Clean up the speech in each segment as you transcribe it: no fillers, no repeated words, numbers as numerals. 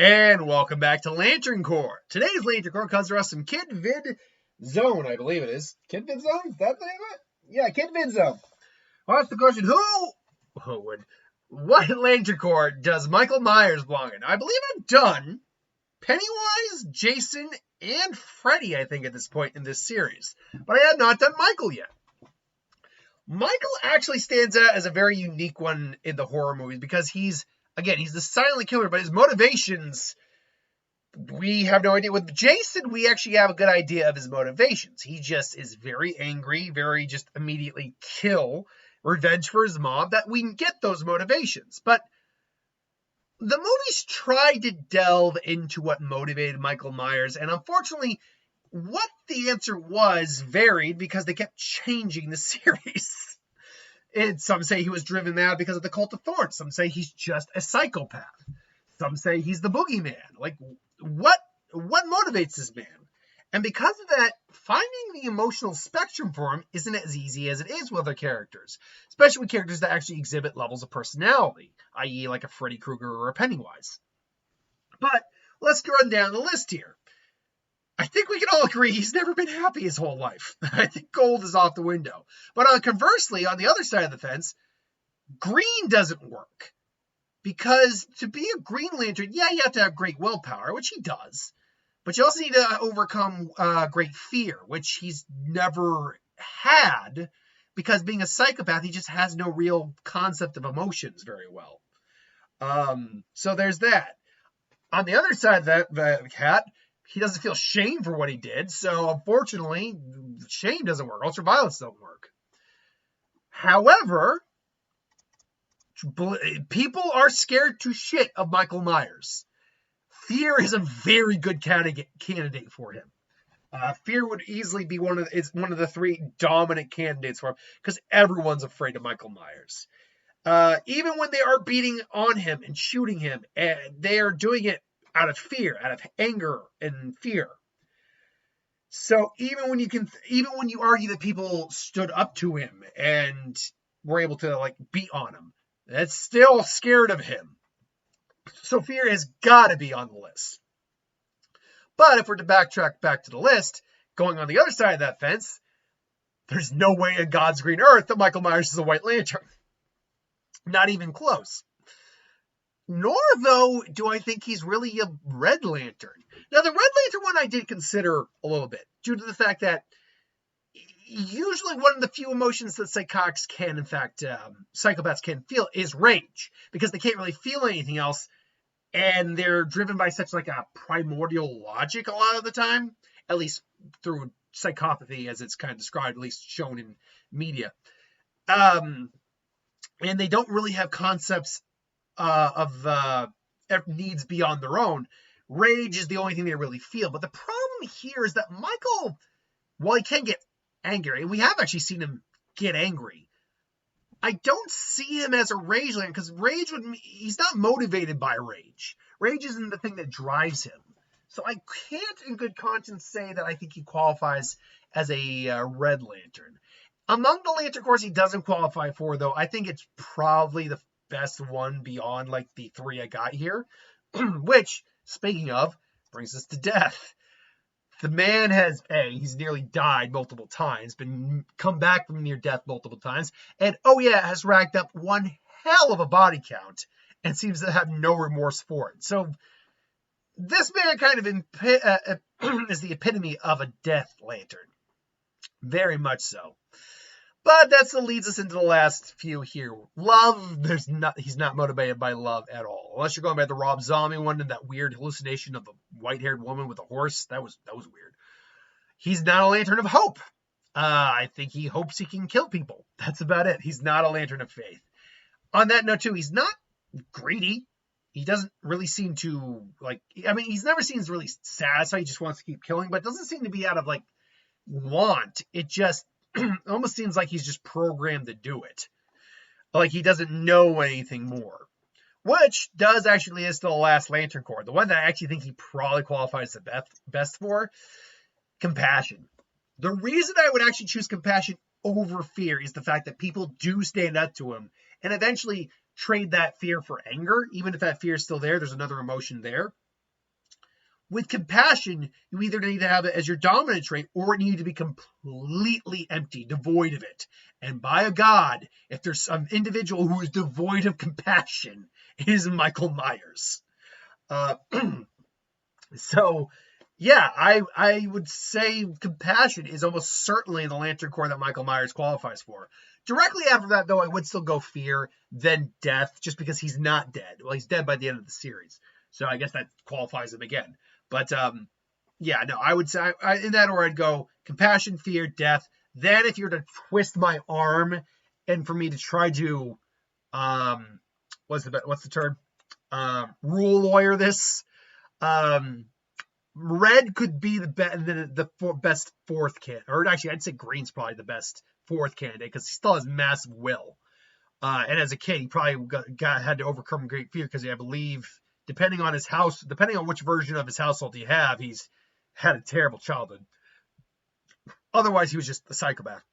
And welcome back to Lantern Corps. Today's Lantern Corps comes to us from Kid Vid Zone, I believe it is. Kid Vid Zone? Is that the name of it? Yeah, Kid Vid Zone. Well, that's the question. What Lantern Corps does Michael Myers belong in? I believe I've done Pennywise, Jason, and Freddy, I think, at this point in this series. But I have not done Michael yet. Michael actually stands out as a very unique one in the horror movies because he's the silent killer, but his motivations, we have no idea. With Jason, we actually have a good idea of his motivations. He just is very angry, very just immediately kill, revenge for his mom, that we can get those motivations. But the movies tried to delve into what motivated Michael Myers, and unfortunately, what the answer was varied because they kept changing the series. And some say he was driven mad because of the Cult of Thorns. Some say he's just a psychopath. Some say he's the boogeyman. Like, what motivates this man? And because of that, finding the emotional spectrum for him isn't as easy as it is with other characters, especially with characters that actually exhibit levels of personality, i.e. like a Freddy Krueger or a Pennywise. But let's run down the list here. I think we can all agree he's never been happy his whole life. I think gold is off the window. But conversely, on the other side of the fence, green doesn't work. Because to be a Green Lantern, yeah, you have to have great willpower, which he does. But you also need to overcome great fear, which he's never had. Because being a psychopath, he just has no real concept of emotions very well. So there's that. On the other side of the cat, he doesn't feel shame for what he did, so unfortunately, shame doesn't work. Ultraviolence don't work. However, people are scared to shit of Michael Myers. Fear is a very good candidate for him. Fear would easily be one of the three dominant candidates for him, because everyone's afraid of Michael Myers. Even when they are beating on him and shooting him, and they are doing it out of fear, out of anger and fear. So even when you argue that people stood up to him and were able to beat on him, that's still scared of him. So fear has got to be on the list. But if we're to backtrack back to the list, going on the other side of that fence, there's no way in God's green earth that Michael Myers is a White Lantern. Not even close. Nor, though, do I think he's really a Red Lantern. Now, the Red Lantern one I did consider a little bit, due to the fact that usually one of the few emotions that psychopaths can feel is rage, because they can't really feel anything else, and they're driven by such a primordial logic a lot of the time, at least through psychopathy, as it's kind of described, at least shown in media. And they don't really have concepts of needs beyond their own. Rage is the only thing they really feel. But the problem here is that Michael, while he can get angry, and we have actually seen him get angry, I don't see him as a rage lantern, because he's not motivated by rage. Rage isn't the thing that drives him. So I can't in good conscience say that I think he qualifies as a Red Lantern. Among the Lantern Corps he doesn't qualify for, though, I think it's probably the best one beyond the three I got here, which, speaking of, brings us to death. The man he's nearly died multiple times, been come back from near death multiple times, and has racked up one hell of a body count and seems to have no remorse for it. So this man kind of is the epitome of a Death Lantern. Very much so. But that still leads us into the last few here. Love, he's not motivated by love at all. Unless you're going by the Rob Zombie one and that weird hallucination of a white-haired woman with a horse. That was weird. He's not a lantern of hope. I think he hopes he can kill people. That's about it. He's not a lantern of faith. On that note, too, he's not greedy. He doesn't really seem to, he's never seems really satisfied. He just wants to keep killing, but it doesn't seem to be out of, want. It just almost seems like he's just programmed to do it. Like he doesn't know anything more. Which does actually lead us to the last Lantern Corps. The one that I actually think he probably qualifies the best for. Compassion. The reason I would actually choose compassion over fear is the fact that people do stand up to him and eventually trade that fear for anger. Even if that fear is still there, there's another emotion there. With compassion, you either need to have it as your dominant trait or it need to be completely empty, devoid of it. And by a God, if there's some individual who is devoid of compassion, it is Michael Myers. So, yeah, I would say compassion is almost certainly the Lantern Corps that Michael Myers qualifies for. Directly after that, though, I would still go fear, then death, just because he's not dead. Well, he's dead by the end of the series. So I guess that qualifies him again. But, yeah, no, I would say in that order, I'd go compassion, fear, death. Then if you were to twist my arm and for me to try to, what's the term? Rule lawyer this. Red could be the best fourth candidate, or actually, I'd say green's probably the best fourth candidate because he still has massive will. And as a kid, he probably had to overcome great fear because I believe, depending on which version of his household you have, he's had a terrible childhood. Otherwise, he was just a psychopath.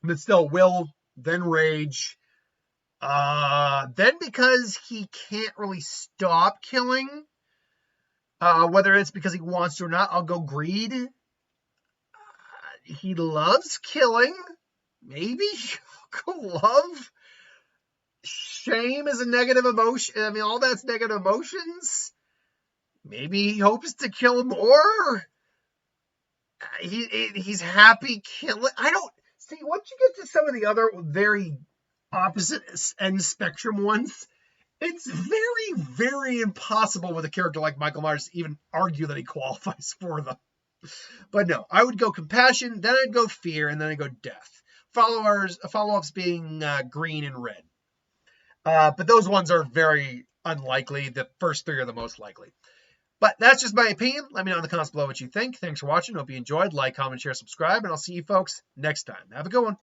But still, will, then rage. Then because he can't really stop killing. Whether it's because he wants to or not, I'll go greed. He loves killing. Maybe. I'll go love. Shame is a negative emotion. I mean, all that's negative emotions. Maybe he hopes to kill more. He's happy killing. I don't see. Once you get to some of the other very opposite end spectrum ones, it's very, very impossible with a character like Michael Myers to even argue that he qualifies for them. But no, I would go compassion, then I'd go fear, and then I'd go death. Follow-ups being green and red. But those ones are very unlikely. The first three are the most likely. But that's just my opinion. Let me know in the comments below what you think. Thanks for watching. Hope you enjoyed. Like, comment, share, subscribe, and I'll see you folks next time. Have a good one.